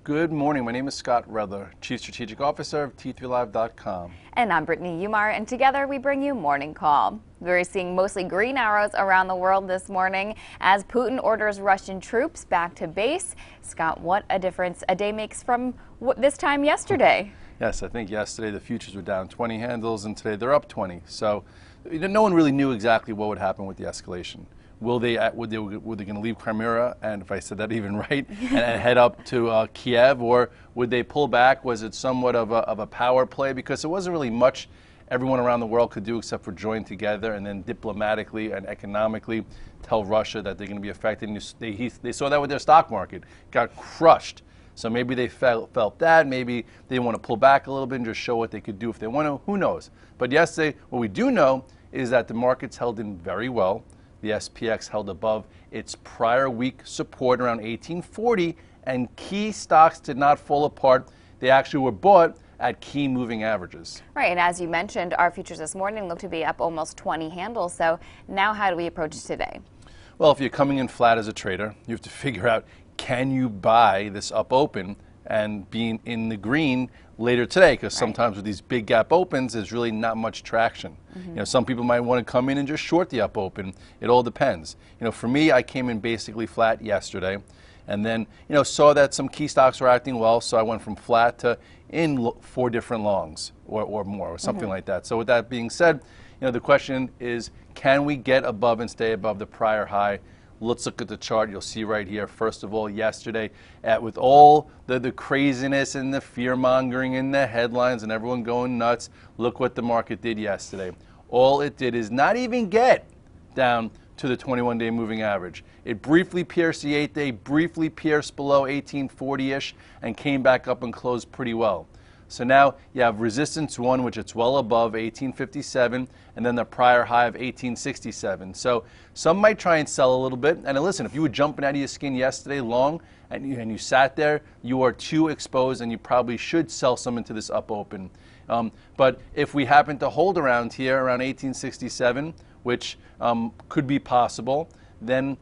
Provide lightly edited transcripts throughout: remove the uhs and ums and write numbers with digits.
Good morning. My name is Scott Redler, Chief Strategic Officer of T3Live.com. And I'm Brittany Umar, and together we bring you Morning Call. We're seeing mostly green arrows around the world this morning as Putin orders Russian troops back to base. Scott, what a difference a day makes from this time yesterday. Yes, I think yesterday the futures were down 20 handles and today they're up 20. So no one really knew exactly what would happen with the escalation. Were they going to leave Crimea, and if I said that even right, and head up to Kiev, or would they pull back? Was it somewhat of a power play? Because there wasn't really much everyone around the world could do except for join together and then diplomatically and economically tell Russia that they're going to be affected. And they saw that with their stock market, got crushed. So maybe they felt that, maybe they want to pull back a little bit and just show what they could do if they want to, who knows. But yesterday, what we do know is that the markets held in very well. The SPX held above its prior week support around 1840, and key stocks did not fall apart. They actually were bought at key moving averages. Right, and as you mentioned, our futures this morning look to be up almost 20 handles. So now how do we approach it today? Well, if you're coming in flat as a trader, you have to figure out, can you buy this up open and being in the green later today? Because sometimes with these big gap opens, there's really not much traction. You know, some people might want to come in and just short the up open. It all depends. You know, for me, I came in basically flat yesterday, and then saw that some key stocks were acting well, so I went from flat to in 4 different longs or more, or something like that. So with that being said, the question is, can we get above and stay above the prior high? Let's look at the chart. You'll see right here, first of all, yesterday, with all the craziness and the fear-mongering and the headlines and everyone going nuts, look what the market did yesterday. All it did is not even get down to the 21-day moving average. It briefly pierced the 8-day, briefly pierced below 1840-ish, and came back up and closed pretty well. So now you have resistance 1, which it's well above 1857, and then the prior high of 1867. So some might try and sell a little bit. And listen, if you were jumping out of your skin yesterday long and you sat there, you are too exposed, and you probably should sell some into this up open. But if we happen to hold around here, around 1867, which could be possible, then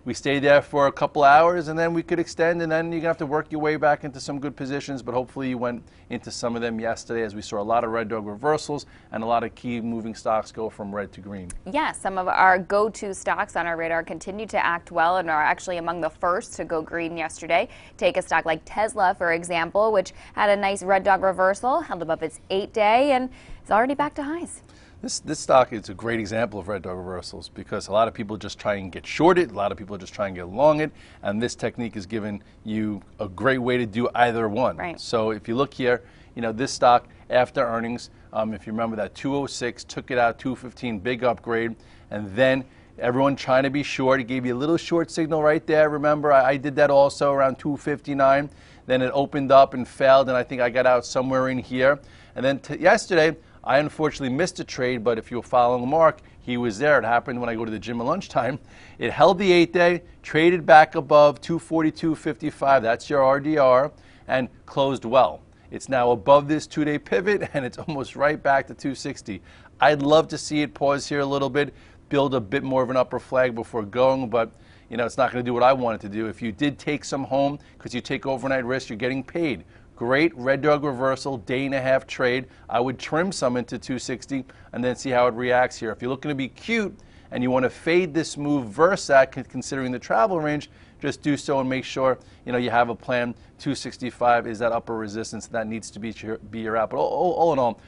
we stay there for a couple hours, and then we could extend, and then you're going to have to work your way back into some good positions. But hopefully you went into some of them yesterday, as we saw a lot of red dog reversals and a lot of key moving stocks go from red to green. Yeah, some of our go-to stocks on our radar continue to act well and are actually among the first to go green yesterday. Take a stock like Tesla, for example, which had a nice red dog reversal, held above its 8-day, and is already back to highs. This stock is a great example of red dog reversals, because a lot of people just try and get shorted, a lot of people just try and get long it, and this technique has given you a great way to do either one. Right. So if you look here, this stock after earnings, if you remember that 206, took it out 215, big upgrade, and then everyone trying to be short. It gave you a little short signal right there. Remember, I did that also around 259. Then it opened up and failed, and I think I got out somewhere in here. And then yesterday, I unfortunately missed a trade, but if you were following Mark, he was there. It happened when I go to the gym at lunchtime. It held the 8-day, traded back above 242.55. That's your RDR, and closed well. It's now above this 2-day pivot, and it's almost right back to 260. I'd love to see it pause here a little bit, build a bit more of an upper flag before going, but it's not going to do what I want it to do. If you did take some home because you take overnight risk, you're getting paid. Great red dog reversal, day-and-a-half trade. I would trim some into 260 and then see how it reacts here. If you're looking to be cute and you want to fade this move versus that, considering the travel range, just do so and make sure you have a plan. 265 is that upper resistance that needs to be your out. But all in all,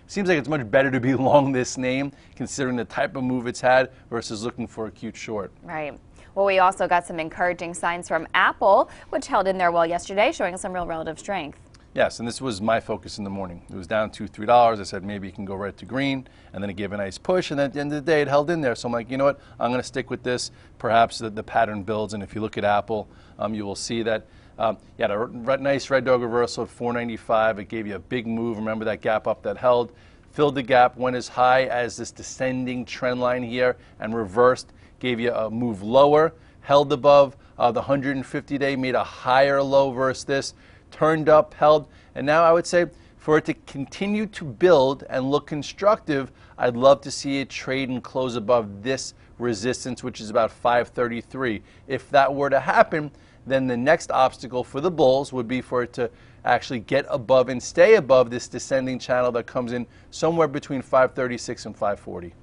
seems like it's much better to be long this name, considering the type of move it's had, versus looking for a cute short. Right. Well, we also got some encouraging signs from Apple, which held in there well yesterday, showing some real relative strength. Yes, and this was my focus in the morning. It was down to $3. I said maybe it can go red to green, and then it gave a nice push, and then at the end of the day it held in there. So I'm like, you know what, I'm going to stick with this. Perhaps the pattern builds, and if you look at Apple, you will see that you had a nice red dog reversal at 495. It gave you a big move. Remember that gap up that held, filled the gap, went as high as this descending trend line here, and reversed, gave you a move lower, held above the 150-day, made a higher low versus this, turned up, held, and now I would say for it to continue to build and look constructive, I'd love to see it trade and close above this resistance, which is about 533. If that were to happen, then the next obstacle for the bulls would be for it to actually get above and stay above this descending channel that comes in somewhere between 536 and 540.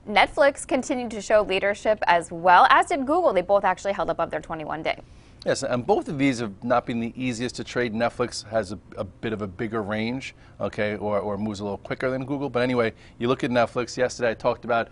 Netflix continued to show leadership as well, as did Google. They both actually held above their 21-day. Yes, and both of these have not been the easiest to trade. Netflix has a bit of a bigger range, okay, or moves a little quicker than Google. But anyway, you look at Netflix. Yesterday I talked about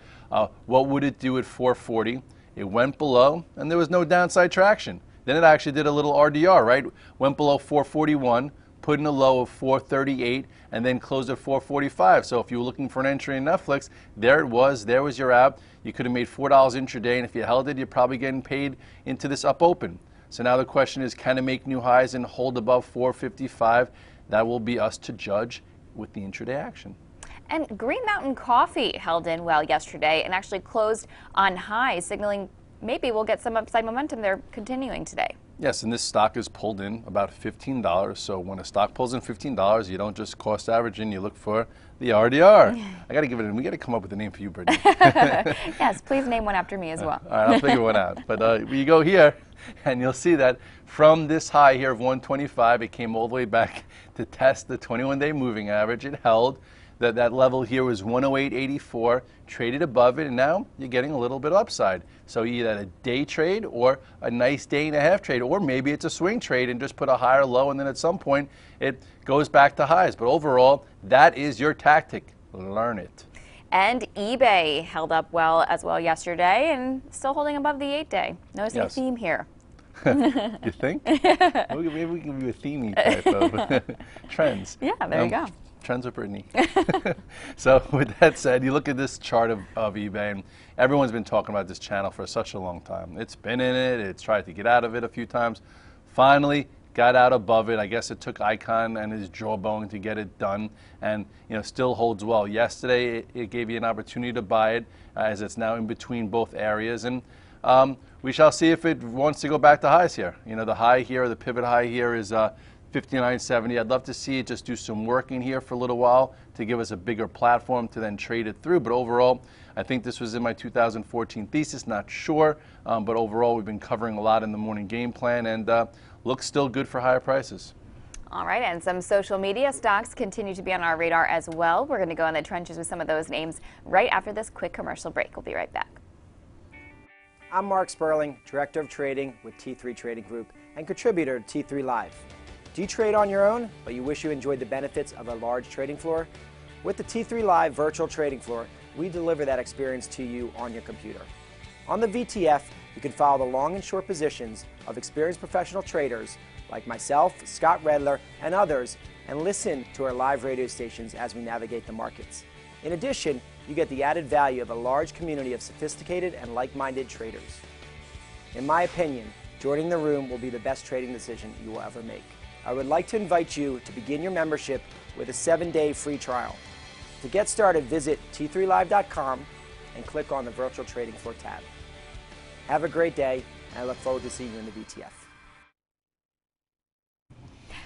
what would it do at 440. It went below, and there was no downside traction. Then it actually did a little RDR, right? Went below 441, put in a low of 438, and then closed at 445. So if you were looking for an entry in Netflix, there it was. There was your out. You could have made $4 intraday, and if you held it, you're probably getting paid into this up open. So now the question is, can it make new highs and hold above 455? That will be us to judge with the intraday action. And Green Mountain Coffee held in well yesterday and actually closed on highs, signaling maybe we'll get some upside momentum there continuing today. Yes, and this stock is pulled in about $15. So when a stock pulls in $15, you don't just cost average in, you look for the RDR. I got to give it in. We got to come up with a name for you, Brittany. Yes, please name one after me as well. All right, I'll figure one out. But you go here, and you'll see that from this high here of 125, it came all the way back to test the 21-day moving average. It held. That level here was 108.84, traded above it, and now you're getting a little bit of upside. So either a day trade or a nice day and a half trade, or maybe it's a swing trade and just put a higher low, and then at some point it goes back to highs. But overall, that is your tactic. Learn it. And eBay held up well as well yesterday and still holding above the 8-day. Noticing a theme here. You think? Maybe we can do a themey type of trends. Yeah, there you go. Trends with Brittany. So with that said, you look at this chart of eBay, and everyone's been talking about this channel for such a long time. It's been in it. It's tried to get out of it a few times. Finally got out above it. I guess it took Icon and his jawbone to get it done, and still holds well. Yesterday it gave you an opportunity to buy it as it's now in between both areas, and we shall see if it wants to go back to highs here. The high here, the pivot high here is 59.70. I'd love to see it just do some work in here for a little while to give us a bigger platform to then trade it through. But overall, I think this was in my 2014 thesis, not sure. But overall, we've been covering a lot in the morning game plan, and looks still good for higher prices. All right, and some social media stocks continue to be on our radar as well. We're going to go in the trenches with some of those names right after this quick commercial break. We'll be right back. I'm Mark Sperling, Director of Trading with T3 Trading Group and contributor to T3 Live. Do you trade on your own, but you wish you enjoyed the benefits of a large trading floor? With the T3 Live virtual trading floor, we deliver that experience to you on your computer. On the VTF, you can follow the long and short positions of experienced professional traders like myself, Scott Redler, and others, and listen to our live radio stations as we navigate the markets. In addition, you get the added value of a large community of sophisticated and like-minded traders. In my opinion, joining the room will be the best trading decision you will ever make. I would like to invite you to begin your membership with a 7-day free trial. To get started, visit t3live.com and click on the Virtual Trading Floor tab. Have a great day, and I look forward to seeing you in the VTF.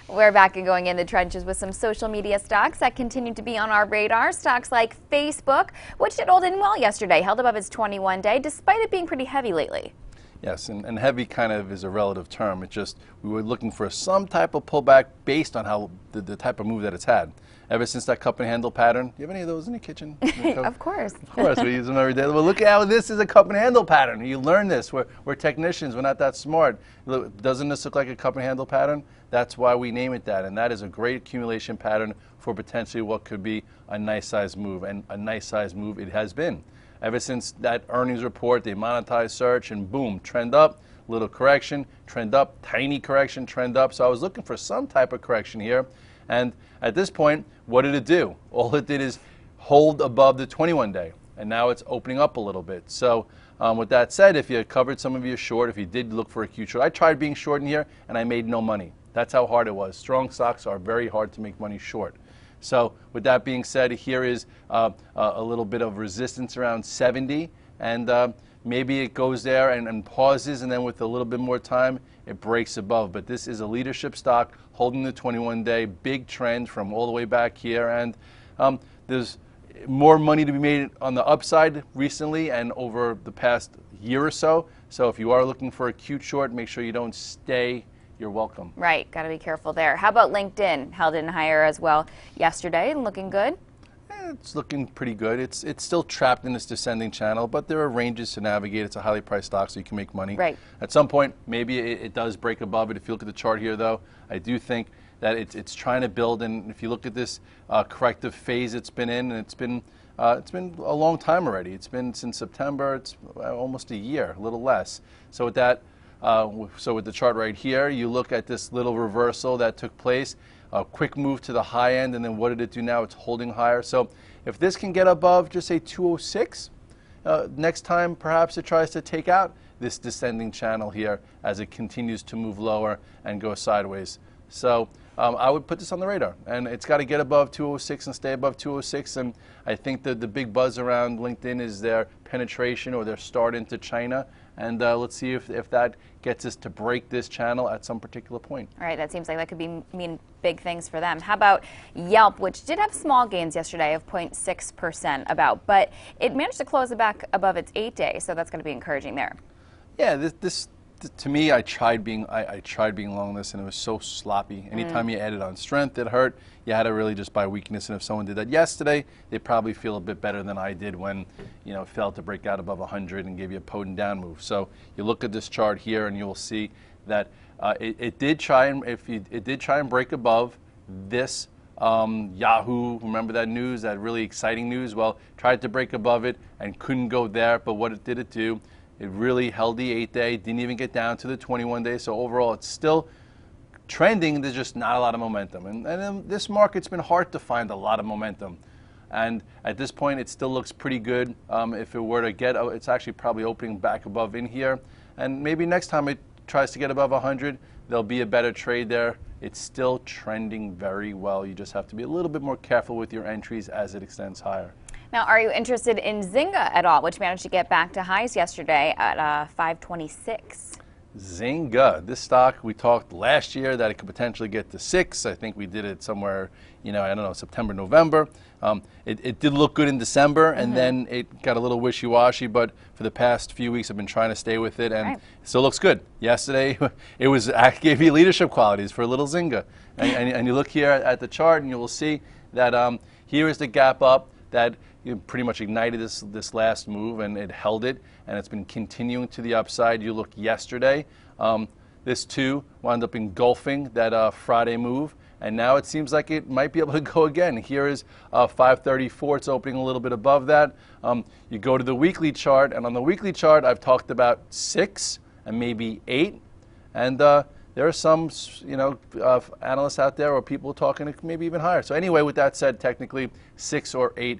We're back and going in the trenches with some social media stocks that continue to be on our radar. Stocks like Facebook, which did hold in well yesterday, held above its 21-day, despite it being pretty heavy lately. Yes, and heavy kind of is a relative term. It's just we were looking for some type of pullback based on how the type of move that it's had. Ever since that cup and handle pattern. You have any of those in the kitchen? Of course. Of course, we use them every day. Well, look at how this is a cup and handle pattern. You learn this. We're technicians. We're not that smart. Look, doesn't this look like a cup and handle pattern? That's why we name it that, and that is a great accumulation pattern for potentially what could be a nice size move, and a nice size move it has been. Ever since that earnings report, they monetized search, and boom, trend up, little correction, trend up, tiny correction, trend up. So I was looking for some type of correction here. And at this point, what did it do? All it did is hold above the 21-day, and now it's opening up a little bit. So with that said, if you covered some of your short, if you did look for a Q short, I tried being short in here, and I made no money. That's how hard it was. Strong stocks are very hard to make money short. So with that being said, here is a little bit of resistance around 70, and maybe it goes there and pauses, and then with a little bit more time, it breaks above. But this is a leadership stock holding the 21-day, big trend from all the way back here, and there's more money to be made on the upside recently and over the past year or so. So if you are looking for a cute short, make sure you don't stay. You're welcome. Right, got to be careful there. How about LinkedIn? Held in higher as well yesterday and looking good. It's looking pretty good. It's still trapped in this descending channel, but there are ranges to navigate. It's a highly priced stock, so you can make money. Right. At some point, maybe it does break above it. If you look at the chart here, though, I do think that it's trying to build. And if you look at this corrective phase it's been in, and it's been a long time already. It's been since September. It's almost a year, a little less. So with that, with the chart right here, you look at this little reversal that took place. A quick move to the high end, and then what did it do now? It's holding higher. So if this can get above, just say 206, next time perhaps it tries to take out this descending channel here as it continues to move lower and go sideways. So I would put this on the radar, and it's got to get above 206 and stay above 206. And I think that the big buzz around LinkedIn is their penetration or their start into China. And let's see if that gets us to break this channel at some particular point. All right, that seems like that could mean big things for them. How about Yelp, which did have small gains yesterday of 0.6% but it managed to close it back above its 8-day, so that's going to be encouraging there. Yeah, this to me, I tried being long this, and it was so sloppy. Anytime you added on strength, it hurt. You had to really just buy weakness, and if someone did that yesterday, they probably feel a bit better than I did when it failed to break out above 100 and gave you a potent down move. So you look at this chart here, and you will see that it did try and break above this Yahoo. Remember that news, that really exciting news? Well, tried to break above it and couldn't go there. But what did it do? It really held the 8-day, didn't even get down to the 21-day. So overall, it's still trending. There's just not a lot of momentum. And this market's been hard to find a lot of momentum. And at this point, it still looks pretty good. If it were to get, it's actually probably opening back above in here. And maybe next time it tries to get above 100, there'll be a better trade there. It's still trending very well. You just have to be a little bit more careful with your entries as it extends higher. Now, are you interested in Zynga at all, which managed to get back to highs yesterday at 526? Zynga, this stock, we talked last year that it could potentially get to 6. I think we did it somewhere, I don't know, September, November. It did look good in December, and then it got a little wishy-washy, but for the past few weeks I've been trying to stay with it, and it still looks good. Yesterday, I gave you leadership qualities for a little Zynga. And you look here at the chart, and you will see that here is the gap up that pretty much ignited this last move, and it held it, and it's been continuing to the upside. You look yesterday, this too wound up engulfing that Friday move, and now it seems like it might be able to go again. Here is 534. It's opening a little bit above that. You go to the weekly chart, and on the weekly chart, I've talked about 6 and maybe 8, and there are some, analysts out there or people talking maybe even higher. So anyway, with that said, technically 6 or 8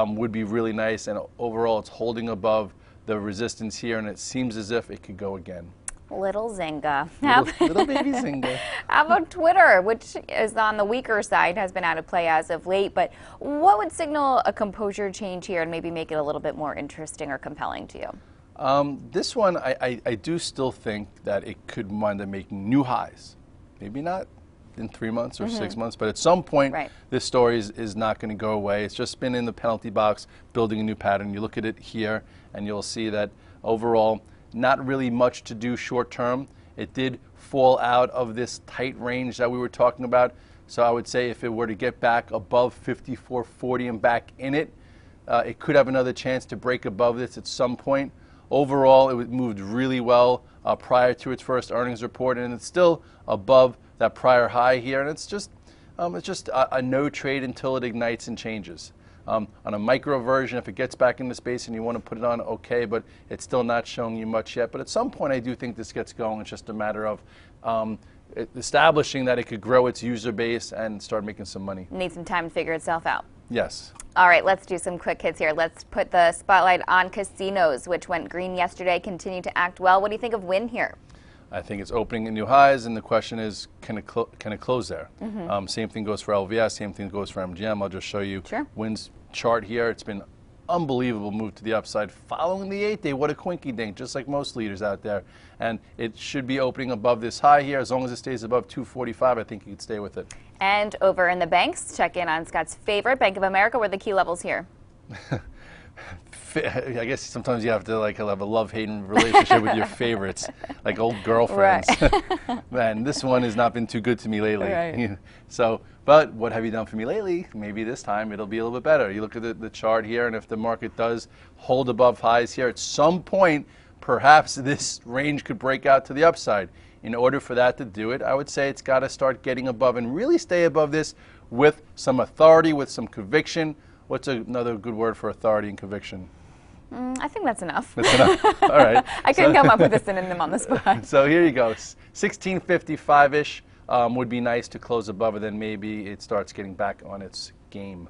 would be really nice, and overall it's holding above the resistance here, and it seems as if it could go again. Little Zynga. Little baby Zynga. How about Twitter, which is on the weaker side, has been out of play as of late, but what would signal a composure change here and maybe make it a little bit more interesting or compelling to you? This one, I do still think that it could wind up making new highs. Maybe not in 3 months or 6 months, but at some point, this story is not going to go away. It's just been in the penalty box, building a new pattern. You look at it here, and you'll see that overall, not really much to do short term. It did fall out of this tight range that we were talking about. So I would say if it were to get back above 54.40 and back in it, it could have another chance to break above this at some point. Overall, it moved really well prior to its first earnings report, and it's still above that prior high here. And it's just a no trade until it ignites and changes. On a micro version, if it gets back into space and you want to put it on, okay, but it's still not showing you much yet. But at some point, I do think this gets going. It's just a matter of establishing that it could grow its user base and start making some money. Need some time to figure itself out. Yes. All right, let's do some quick hits here. Let's put the spotlight on casinos, which went green yesterday, continue to act well. What do you think of Wynn here? I think it's opening at new highs, and the question is, can it close there? Same thing goes for LVS, same thing goes for MGM. I'll just show you Wynn's chart here. It's been unbelievable move to the upside following the 8-day. What a quinky dink, just like most leaders out there. And it should be opening above this high here. As long as it stays above 245, I think you could stay with it. And over in the banks, check in on Scott's favorite, Bank of America. What are the key levels here? I guess sometimes you have to like have a love-hating relationship with your favorites, like old girlfriends. Right. Man, this one has not been too good to me lately. Right. So, but what have you done for me lately? Maybe this time it'll be a little bit better. You look at the chart here, and if the market does hold above highs here, at some point, perhaps this range could break out to the upside. In order for that to do it, I would say it's got to start getting above and really stay above this with some authority, with some conviction. What's another good word for authority and conviction? I think that's enough. That's enough. All right. I couldn't come up with a synonym on the spot. So here you go. 1655-ish would be nice to close above, and then maybe it starts getting back on its game.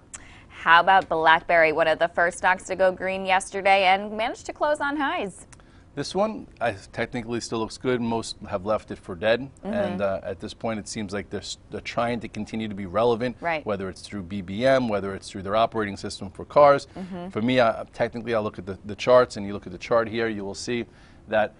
How about BlackBerry, one of the first stocks to go green yesterday and managed to close on highs? This one technically still looks good. Most have left it for dead, and at this point it seems like they're trying to continue to be relevant, right, whether it's through BBM, whether it's through their operating system for cars. For me, technically I'll look at the charts, and you look at the chart here, you will see that,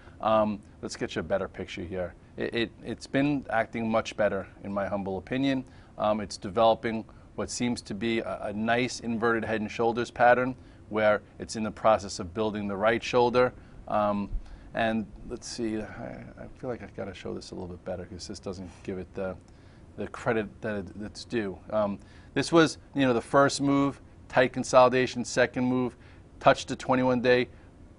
let's get you a better picture here. It's been acting much better in my humble opinion. It's developing what seems to be a nice inverted head and shoulders pattern, where it's in the process of building the right shoulder. And let's see, I feel like I've got to show this a little bit better because this doesn't give it the credit that it's due. This was, the first move, tight consolidation. Second move, touched the 21-day,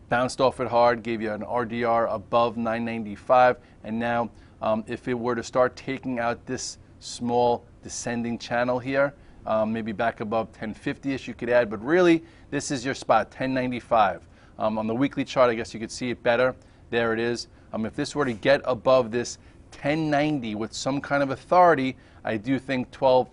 bounced off it hard, gave you an RDR above 995. And now, if it were to start taking out this small descending channel here, maybe back above 1050-ish, you could add. But really, this is your spot, 1095. On the weekly chart, I guess you could see it better. There it is. If this were to get above this 1090 with some kind of authority, I do think 12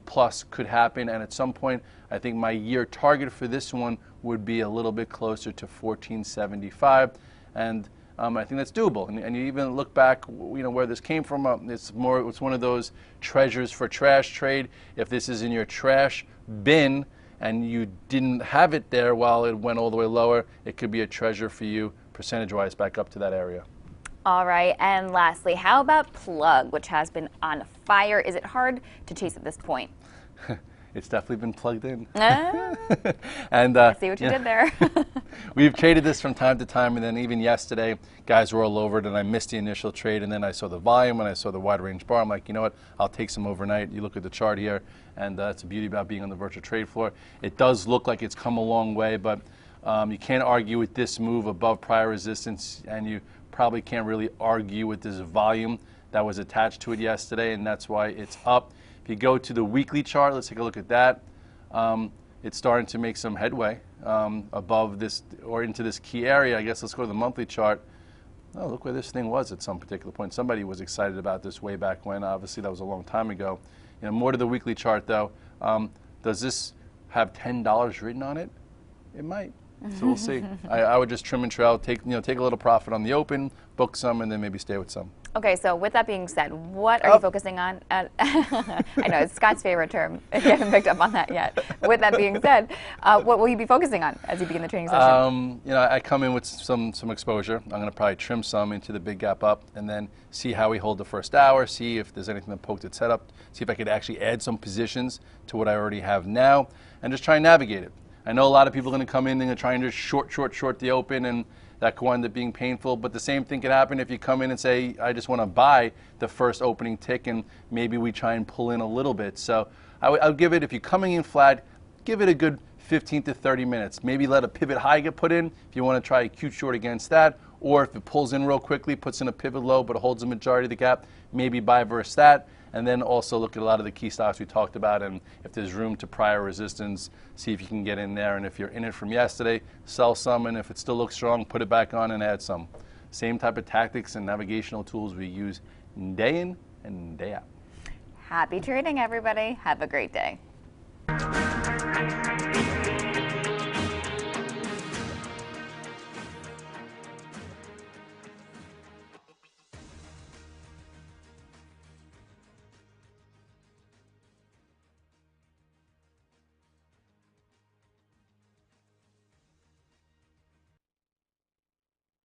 plus could happen. And at some point, I think my year target for this one would be a little bit closer to 1475. And I think that's doable. And you even look back, where this came from. It's one of those treasures for trash trade. If this is in your trash bin, and you didn't have it there while it went all the way lower, it could be a treasure for you percentage-wise back up to that area. All right, and lastly, how about Plug, which has been on fire? Is it hard to chase at this point? It's definitely been plugged in. And I see what you did there. We've traded this from time to time, and then even yesterday, guys were all over it, and I missed the initial trade, and then I saw the volume, and I saw the wide range bar. I'm like, you know what, I'll take some overnight. You look at the chart here, and that's the beauty about being on the virtual trade floor. It does look like it's come a long way, but you can't argue with this move above prior resistance, and you probably can't really argue with this volume that was attached to it yesterday, and that's why it's up. If you go to the weekly chart, let's take a look at that. It's starting to make some headway above this or into this key area. I guess let's go to the monthly chart. Oh, look where this thing was at some particular point. Somebody was excited about this way back when. Obviously, that was a long time ago. More to the weekly chart, though. Does this have $10 written on it? It might. So we'll see. I would just trim and trail, take a little profit on the open, book some, and then maybe stay with some. Okay, so with that being said, what are you focusing on? I know, it's Scott's favorite term, if you haven't picked up on that yet. With that being said, what will you be focusing on as you begin the training session? I come in with some exposure. I'm going to probably trim some into the big gap up and then see how we hold the first hour, see if there's anything that poked its head up, see if I could actually add some positions to what I already have now, and just try and navigate it. I know a lot of people are going to come in and try and just short the open, and that could wind up being painful. But the same thing could happen if you come in and say, I just want to buy the first opening tick, and maybe we try and pull in a little bit. So I would give it, if you're coming in flat, give it a good 15 to 30 minutes. Maybe let a pivot high get put in if you want to try a cute short against that. Or if it pulls in real quickly, puts in a pivot low, but holds the majority of the gap, maybe buy versus that. And then also look at a lot of the key stocks we talked about, and if there's room to prior resistance, see if you can get in there. And if you're in it from yesterday, sell some, and if it still looks strong, put it back on and add some. Same type of tactics and navigational tools we use day in and day out. Happy trading, everybody. Have a great day.